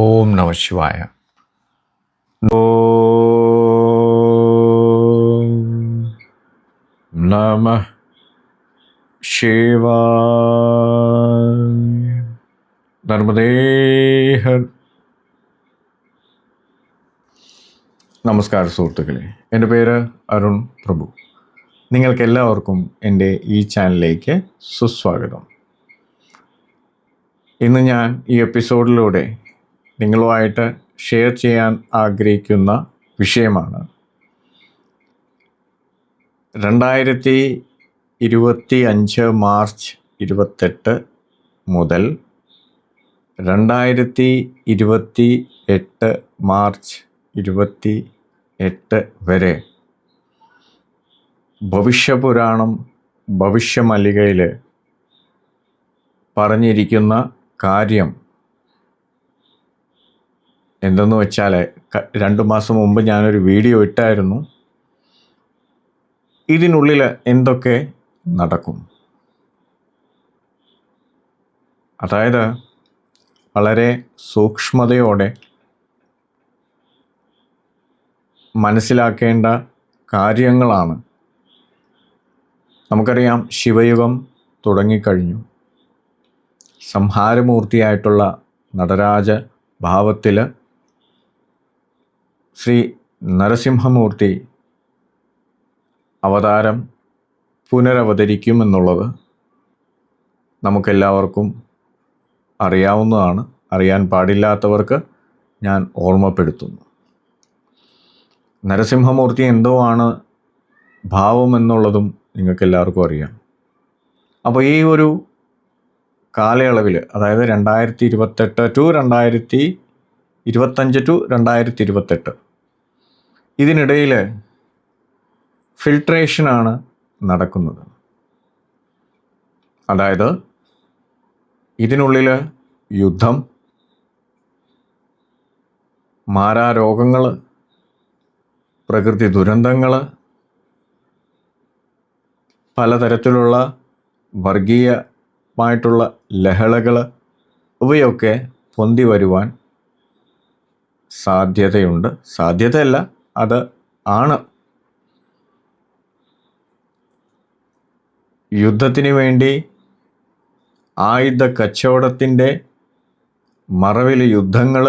ഓം നമ ശിവായ. ഓം നമ ശിവായ. നർമ്മദേഹർ. നമസ്കാരം സുഹൃത്തുക്കളെ, എൻ്റെ പേര് അരുൺ പ്രഭു. നിങ്ങൾക്കെല്ലാവർക്കും എൻ്റെ ഈ ചാനലിലേക്ക് സുസ്വാഗതം. ഇന്ന് ഞാൻ ഈ എപ്പിസോഡിലൂടെ നിങ്ങളുമായിട്ട് ഷെയർ ചെയ്യാൻ ആഗ്രഹിക്കുന്ന വിഷയമാണ് 2025 മാർച്ച് 28 മുതൽ 2028 മാർച്ച് 28 വരെ ഭവിഷ്യപുരാണം ഭവിഷ്യമല്ലികയിൽ പറഞ്ഞിരിക്കുന്ന കാര്യം എന്തെന്ന് വെച്ചാൽ, 2 മാസം മുമ്പ് ഞാനൊരു വീഡിയോ ഇട്ടായിരുന്നു. ഇതിനുള്ളിൽ എന്തൊക്കെ നടക്കും, അതായത് വളരെ സൂക്ഷ്മതയോടെ മനസ്സിലാക്കേണ്ട കാര്യങ്ങളാണ്. നമുക്കറിയാം, ശിവയുഗം തുടങ്ങിക്കഴിഞ്ഞു. സംഹാരമൂർത്തിയായിട്ടുള്ള നടരാജ ഭാവത്തിൽ ശ്രീ നരസിംഹമൂർത്തി അവതാരം പുനരവതരിക്കുമെന്നുള്ളത് നമുക്കെല്ലാവർക്കും അറിയാവുന്നതാണ്. അറിയാൻ പാടില്ലാത്തവർക്ക് ഞാൻ ഓർമ്മപ്പെടുത്തുന്നു. നരസിംഹമൂർത്തി എന്തോ ആണ് ഭാവമെന്നുള്ളതും നിങ്ങൾക്കെല്ലാവർക്കും അറിയാം. അപ്പോൾ ഈ ഒരു കാലയളവിൽ, അതായത് 2028 ടു 2025 ടു 2028, ഇതിനിടയിൽ ഫിൽട്രേഷനാണ് നടക്കുന്നത്. അതായത് ഇതിനുള്ളിൽ യുദ്ധം, മാരാരോഗങ്ങൾ, പ്രകൃതി ദുരന്തങ്ങൾ, പലതരത്തിലുള്ള വർഗീയമായിട്ടുള്ള ലഹളകൾ, ഇവയൊക്കെ പൊന്തി വരുവാൻ സാധ്യതയുണ്ട്. സാധ്യതയല്ല, അത് ആണ്. യുദ്ധത്തിന് വേണ്ടി ആയുധ കച്ചവടത്തിൻ്റെ മറവിൽ യുദ്ധങ്ങൾ,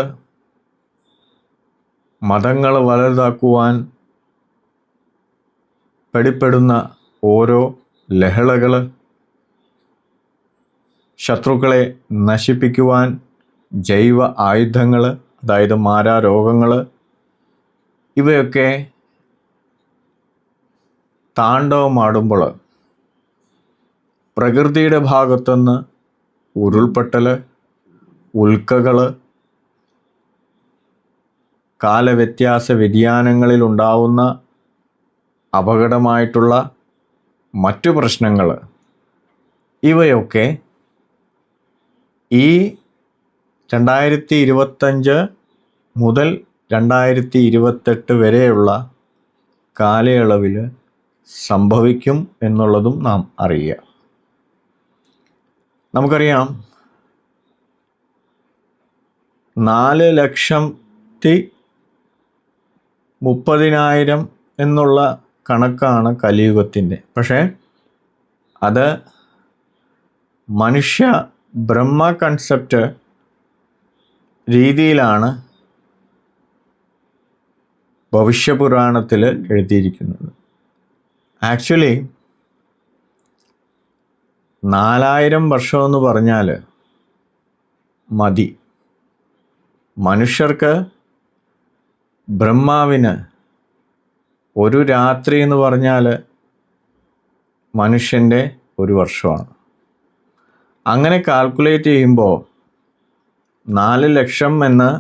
മതങ്ങൾ വലുതാക്കുവാൻ പിടിപ്പെടുന്ന ഓരോ ലഹളകൾ, ശത്രുക്കളെ നശിപ്പിക്കുവാൻ ജൈവ ആയുധങ്ങൾ, അതായത് മാരാരോഗങ്ങൾ, ഇവയൊക്കെ താണ്ഡവമാടുമ്പോൾ പ്രകൃതിയുടെ ഭാഗത്തുനിന്ന് ഉരുൾപൊട്ടൽ, ഉൽക്കകൾ, കാലവ്യത്യാസ വ്യതിയാനങ്ങളിലുണ്ടാവുന്ന അപകടമായിട്ടുള്ള മറ്റു പ്രശ്നങ്ങൾ, ഇവയൊക്കെ ഈ 2025 മുതൽ 2028 വരെയുള്ള കാലയളവിൽ സംഭവിക്കും എന്നുള്ളതും നാം അറിയുക. നമുക്കറിയാം, 4,30,000 എന്നുള്ള കണക്കാണ് കലിയുഗത്തിൻ്റെ. പക്ഷേ അത് മനുഷ്യ ബ്രഹ്മ കൺസെപ്റ്റ് രീതിയിലാണ് ഭവിഷ്യപുരാണത്തിൽ എഴുതിയിരിക്കുന്നത്. ആക്ച്വലി 4,000 വർഷമെന്ന് പറഞ്ഞാൽ മതി. മനുഷ്യർക്ക്, ബ്രഹ്മാവിന് ഒരു രാത്രി എന്ന് പറഞ്ഞാൽ മനുഷ്യൻ്റെ ഒരു വർഷമാണ്. അങ്ങനെ കാൽക്കുലേറ്റ് ചെയ്യുമ്പോൾ 4,00,000 എന്ന്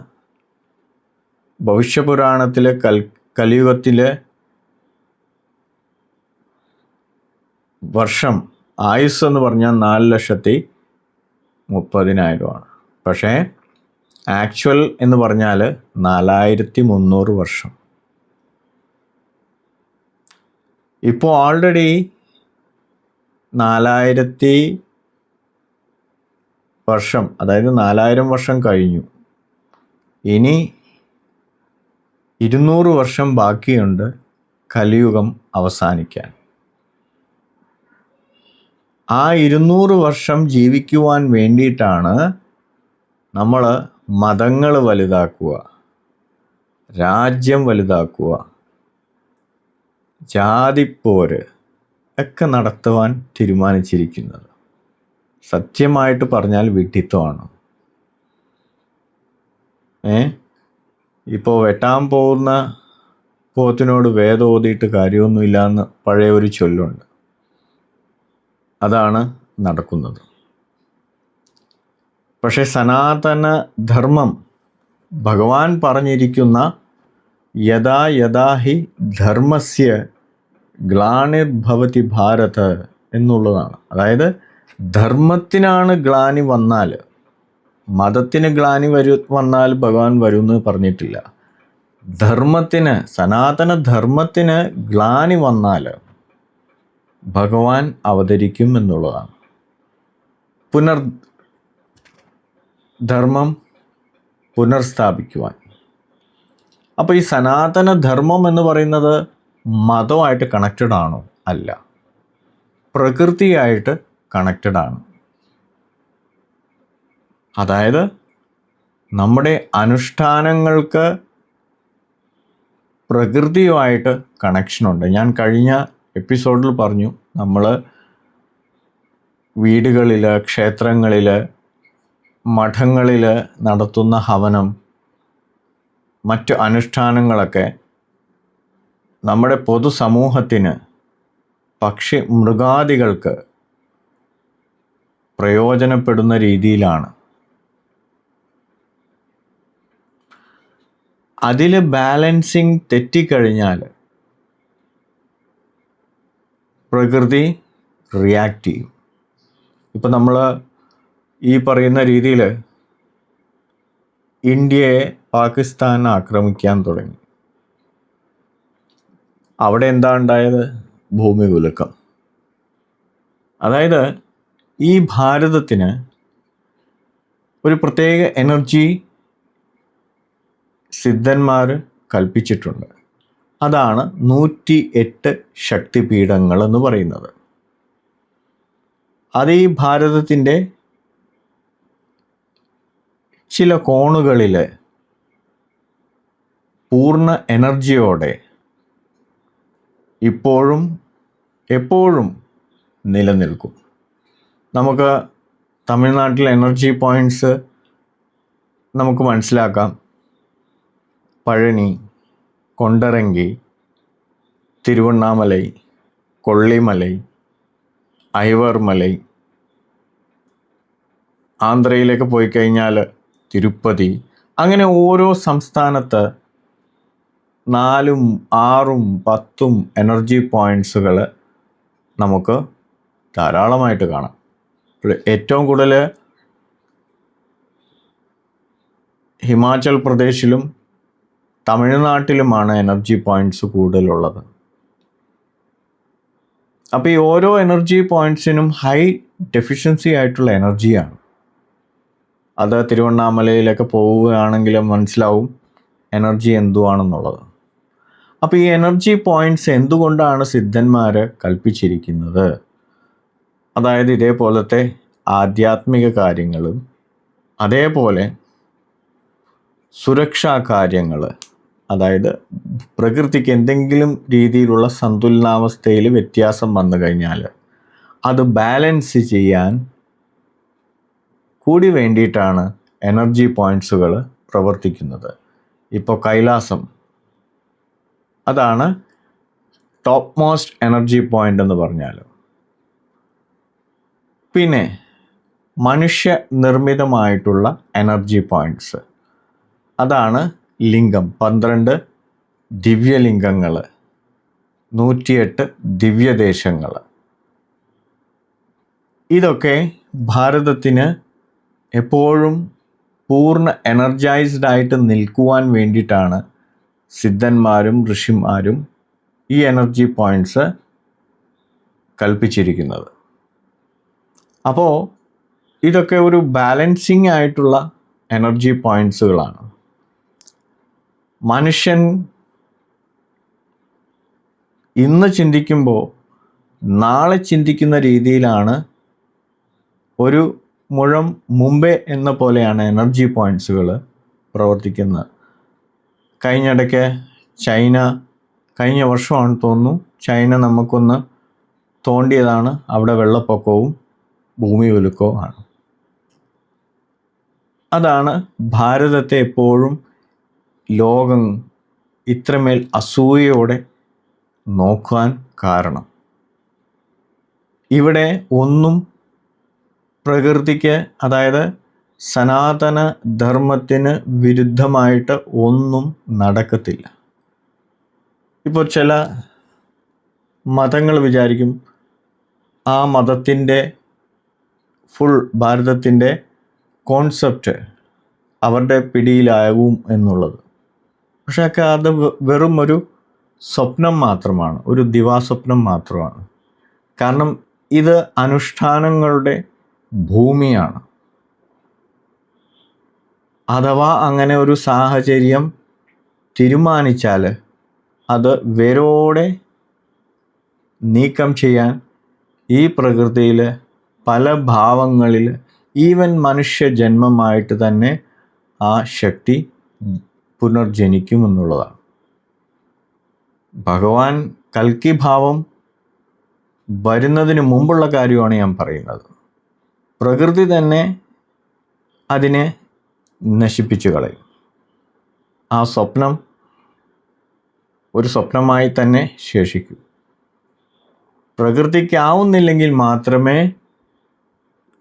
ഭവിഷ്യപുരാണത്തിലെ കലിയുഗത്തിലെ വർഷം, ആയുസ് എന്ന് പറഞ്ഞാൽ 4,30,000 പക്ഷേ ആക്ച്വൽ എന്ന് പറഞ്ഞാൽ 4,300 വർഷം. ഇപ്പോൾ ഓൾറെഡി 4,000 വർഷം, അതായത് 4,000 വർഷം കഴിഞ്ഞു. ഇനി 200 വർഷം ബാക്കിയുണ്ട് കലിയുഗം അവസാനിക്കാൻ. ആ 200 വർഷം ജീവിക്കുവാൻ വേണ്ടിയിട്ടാണ് നമ്മൾ മതങ്ങൾ വലുതാക്കുക, രാജ്യം വലുതാക്കുക, ജാതിപ്പോര് ഒക്കെ നടത്തുവാൻ തീരുമാനിച്ചിരിക്കുന്നത്. സത്യമായിട്ട് പറഞ്ഞാൽ വിഡ്ഢിത്തമാണ്. ഇപ്പോൾ വെട്ടാൻ പോകുന്ന പോത്തിനോട് വേദം ഓതിയിട്ട് കാര്യമൊന്നുമില്ല എന്ന് പഴയ ഒരു ചൊല്ലുണ്ട്. അതാണ് നടക്കുന്നത്. പക്ഷെ സനാതന ധർമ്മം ഭഗവാൻ പറഞ്ഞിരിക്കുന്ന യഥാ യഥാ ഹി ധർമ്മസ്യ ഗ്ലാനിർഭവതി ഭാരത എന്നുള്ളതാണ്. അതായത് ധർമ്മത്തിനാണ് ഗ്ലാനി വന്നാൽ, മതത്തിന് ഗ്ലാനി വന്നാൽ ഭഗവാൻ വരുമെന്ന് പറഞ്ഞിട്ടില്ല. ധർമ്മത്തിന്, സനാതന ധർമ്മത്തിന് ഗ്ലാനി വന്നാൽ ഭഗവാൻ അവതരിക്കും എന്നുള്ളതാണ്. ധർമ്മം പുനർസ്ഥാപിക്കുവാൻ. അപ്പോൾ ഈ സനാതന ധർമ്മം എന്ന് പറയുന്നത് മതമായിട്ട് കണക്റ്റഡ് ആണോ? അല്ല, പ്രകൃതിയായിട്ട് കണക്റ്റഡ് ആണ്. അതായത് നമ്മുടെ അനുഷ്ഠാനങ്ങൾക്ക് പ്രകൃതിയുമായിട്ട് കണക്ഷനുണ്ട്. ഞാൻ കഴിഞ്ഞ എപ്പിസോഡിൽ പറഞ്ഞു, നമ്മൾ വീടുകളിൽ, ക്ഷേത്രങ്ങളിൽ, മഠങ്ങളിൽ നടത്തുന്ന ഹവനം, മറ്റു അനുഷ്ഠാനങ്ങളൊക്കെ നമ്മുടെ പൊതുസമൂഹത്തിന്, പക്ഷി മൃഗാദികൾക്ക് പ്രയോജനപ്പെടുന്ന രീതിയിലാണ്. അതിൽ ബാലൻസിങ് തെറ്റിക്കഴിഞ്ഞാൽ പ്രകൃതി റിയാക്ട് ചെയ്യും. ഇപ്പം നമ്മൾ ഈ പറയുന്ന രീതിയിൽ ഇന്ത്യയെ പാകിസ്ഥാൻ ആക്രമിക്കാൻ തുടങ്ങി. അവിടെ എന്താ ഉണ്ടായത്? ഭൂമി കുലുക്കം. അതായത് ഈ ഭാരതത്തിന് ഒരു പ്രത്യേക എനർജി സിദ്ധന്മാർ കൽപ്പിച്ചിട്ടുണ്ട്. അതാണ് 108 ശക്തിപീഠങ്ങൾ എന്ന് പറയുന്നത്. അത് ഈ ഭാരതത്തിൻ്റെ ചില കോണുകളിൽ പൂർണ്ണ എനർജിയോടെ ഇപ്പോഴും എപ്പോഴും നിലനിൽക്കും. നമുക്ക് തമിഴ്നാട്ടിലെ എനർജി പോയിൻറ്റ്സ് നമുക്ക് മനസ്സിലാക്കാം. പഴനി, കൊണ്ടരങ്കി, തിരുവണ്ണാമലൈ, കൊള്ളിമലൈ, ഐവർമലൈ. ആന്ധ്രയിലേക്ക് പോയി കഴിഞ്ഞാൽ തിരുപ്പതി. അങ്ങനെ ഓരോ സംസ്ഥാനത്ത് 4, 6, 10 എനർജി പോയിൻറ്റ്സുകൾ നമുക്ക് ധാരാളമായിട്ട് കാണാം. ഏറ്റവും കൂടുതൽ ഹിമാചൽ പ്രദേശിലും തമിഴ്നാട്ടിലുമാണ് എനർജി പോയിൻറ്റ്സ് കൂടുതലുള്ളത്. അപ്പോൾ ഈ ഓരോ എനർജി പോയിൻറ്റ്സിനും ഹൈ ഡെഫിഷ്യൻസി ആയിട്ടുള്ള എനർജിയാണ്. അത് തിരുവണ്ണാമലയിലൊക്കെ പോവുകയാണെങ്കിൽ മനസ്സിലാവും എനർജി എന്തുവാണെന്നുള്ളത്. അപ്പോൾ ഈ എനർജി പോയിൻറ്റ്സ് എന്തുകൊണ്ടാണ് സിദ്ധന്മാർ കൽപ്പിച്ചിരിക്കുന്നത്? അതായത് ഇതേപോലത്തെ ആധ്യാത്മിക കാര്യങ്ങളും അതേപോലെ സുരക്ഷാ കാര്യങ്ങൾ, അതായത് പ്രകൃതിക്ക് എന്തെങ്കിലും രീതിയിലുള്ള സന്തുലനാവസ്ഥയിൽ വ്യത്യാസം വന്നു കഴിഞ്ഞാൽ അത് ബാലൻസ് ചെയ്യാൻ കൂടി വേണ്ടിയിട്ടാണ് എനർജി പോയിൻറ്റ്സുകൾ പ്രവർത്തിക്കുന്നത്. ഇപ്പോൾ കൈലാസം, അതാണ് ടോപ്പ് മോസ്റ്റ് എനർജി പോയിൻ്റ് എന്ന് പറഞ്ഞാൽ. പിന്നെ മനുഷ്യ നിർമ്മിതമായിട്ടുള്ള എനർജി പോയിൻറ്റ്സ്, അതാണ് ലിംഗം, 12 ദിവ്യലിംഗങ്ങൾ, 108 ദിവ്യദേശങ്ങൾ. ഇതൊക്കെ ഭാരതത്തിന് എപ്പോഴും പൂർണ്ണ എനർജൈസ്ഡ് ആയിട്ട് നിൽക്കുവാൻ വേണ്ടിയിട്ടാണ് സിദ്ധന്മാരും ഋഷിമാരും ഈ എനർജി പോയിൻറ്റ്സ് കൽപ്പിച്ചിരിക്കുന്നത്. അപ്പോൾ ഇതൊക്കെ ഒരു ബാലൻസിങ് ആയിട്ടുള്ള എനർജി പോയിൻറ്റ്സുകളാണ്. മനുഷ്യൻ ഇന്ന് ചിന്തിക്കുമ്പോൾ നാളെ ചിന്തിക്കുന്ന രീതിയിലാണ് ഒരു മുഴം മുമ്പേ എന്ന പോലെയാണ് എനർജി പോയിൻറ്റ്സുകൾ പ്രവർത്തിക്കുന്നത്. കഴിഞ്ഞിടയ്ക്ക് കഴിഞ്ഞ വർഷമാണ് തോന്നുന്നു, ചൈന നമുക്കൊന്ന് തോണ്ടിയതാണ്. അവിടെ വെള്ളപ്പൊക്കവും ഭൂമി കുലുക്കവും ആണ്. അതാണ് ഭാരതത്തെ എപ്പോഴും ലോകം ഇത്രമേൽ അസൂയയോടെ നോക്കാൻ കാരണം. ഇവിടെ ഒന്നും പ്രകൃതിക്ക്, അതായത് സനാതന ധർമ്മത്തിന് വിരുദ്ധമായിട്ട് ഒന്നും നടക്കത്തില്ല. ഇപ്പോൾ ചില മതങ്ങൾ വിചാരിക്കും ആ മതത്തിൻ്റെ ഫുൾ ഭാരതത്തിൻ്റെ കോൺസെപ്റ്റ് അവരുടെ പിടിയിലാകും എന്നുള്ളത്. പക്ഷേ അത് വെറും ഒരു സ്വപ്നം മാത്രമാണ്, ഒരു ദിവാസ്വപ്നം മാത്രമാണ്. കാരണം ഇത് അനുഷ്ഠാനങ്ങളുടെ ഭൂമിയാണ്. അഥവാ അങ്ങനെ ഒരു സാഹചര്യം തീരുമാനിച്ചാൽ അത് വേരോടെ നീക്കം ചെയ്യാൻ ഈ പ്രകൃതിയിൽ പല ഭാവങ്ങളിൽ ഈവൻ മനുഷ്യ ജന്മമായിട്ട് തന്നെ ആ ശക്തി പുനർജനിക്കുമെന്നുള്ളതാണ്. ഭഗവാൻ കൽക്കി ഭാവം വരുന്നതിന് മുമ്പുള്ള കാര്യമാണ് ഞാൻ പറയുന്നത്. പ്രകൃതി തന്നെ അതിനെ നശിപ്പിച്ചു കളയും. ആ സ്വപ്നം ഒരു സ്വപ്നമായി തന്നെ ശേഷിക്കൂ. പ്രകൃതിക്കാവുന്നില്ലെങ്കിൽ മാത്രമേ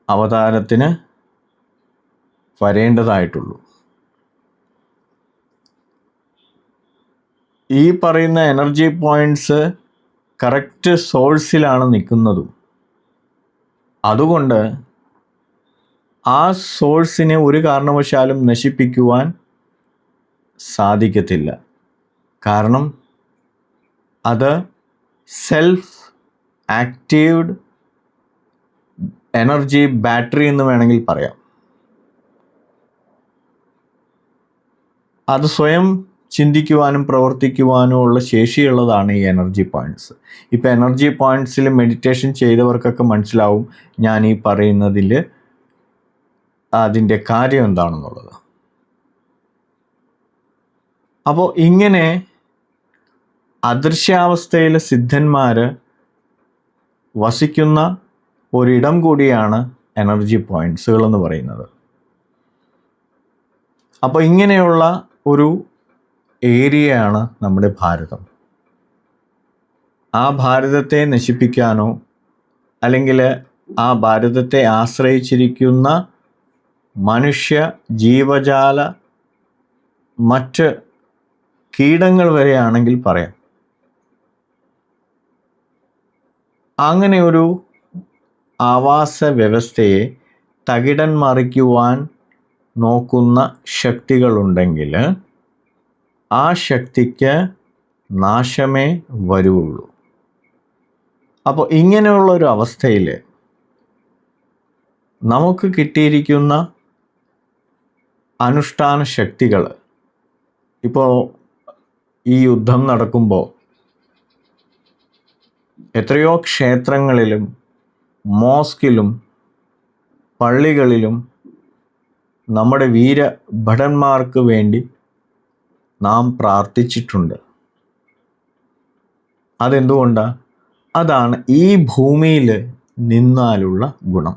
അവതാരത്തിന് വരേണ്ടതായിട്ടുള്ളൂ. ഈ പറയുന്ന എനർജി പോയിൻറ്റ്സ് കറക്റ്റ് സോഴ്സിലാണ് നിൽക്കുന്നതും. അതുകൊണ്ട് ആ സോഴ്സിനെ ഒരു കാരണവശാലും നശിപ്പിക്കുവാൻ സാധിക്കത്തില്ല. കാരണം അത് സെൽഫ് ആക്റ്റീവ്ഡ് എനർജി ബാറ്ററി എന്ന് വേണമെങ്കിൽ പറയാം. അത് സ്വയം ചിന്തിക്കുവാനും പ്രവർത്തിക്കുവാനും ഉള്ള ശേഷിയുള്ളതാണ് ഈ എനർജി പോയിൻറ്റ്സ്. ഇപ്പോൾ എനർജി പോയിൻറ്റ്സിൽ മെഡിറ്റേഷൻ ചെയ്തവർക്കൊക്കെ മനസ്സിലാവും ഞാൻ ഈ പറയുന്നതിൽ അതിൻ്റെ കാര്യം എന്താണെന്നുള്ളത്. അപ്പോൾ ഇങ്ങനെ അദൃശ്യാവസ്ഥയിലെ സിദ്ധന്മാർ വസിക്കുന്ന ഒരിടം കൂടിയാണ് എനർജി പോയിൻറ്റ്സുകൾ എന്ന് പറയുന്നത്. അപ്പോൾ ഇങ്ങനെയുള്ള ഒരു ഏരിയയാണ് നമ്മുടെ ഭാരതം. ആ ഭാരതത്തെ നശിപ്പിക്കാനോ അല്ലെങ്കിൽ ആ ഭാരതത്തെ ആശ്രയിച്ചിരിക്കുന്ന മനുഷ്യ ജീവജാല മറ്റ് കീടങ്ങൾ വരെയാണെങ്കിൽ പറയാം, അങ്ങനെ ഒരു ആവാസ വ്യവസ്ഥയെ തകിടം മറിക്കുവാൻ നോക്കുന്ന ശക്തികളുണ്ടെങ്കിൽ ആ ശക്തിക്ക് നാശമേ വരുള്ളൂ. അപ്പോൾ ഇങ്ങനെയുള്ളൊരു അവസ്ഥയിൽ നമുക്ക് കിട്ടിയിരിക്കുന്ന അനുഷ്ഠാന ശക്തികൾ, ഇപ്പോൾ ഈ യുദ്ധം നടക്കുമ്പോൾ എത്രയോ ക്ഷേത്രങ്ങളിലും മോസ്കിലും പള്ളികളിലും നമ്മുടെ വീരഭടന്മാർക്ക് വേണ്ടി നാം പ്രാർത്ഥിച്ചിട്ടുണ്ട്. അതെന്തുകൊണ്ടാണ്? അതാണ് ഈ ഭൂമിയിൽ നിന്നാലുള്ള ഗുണം.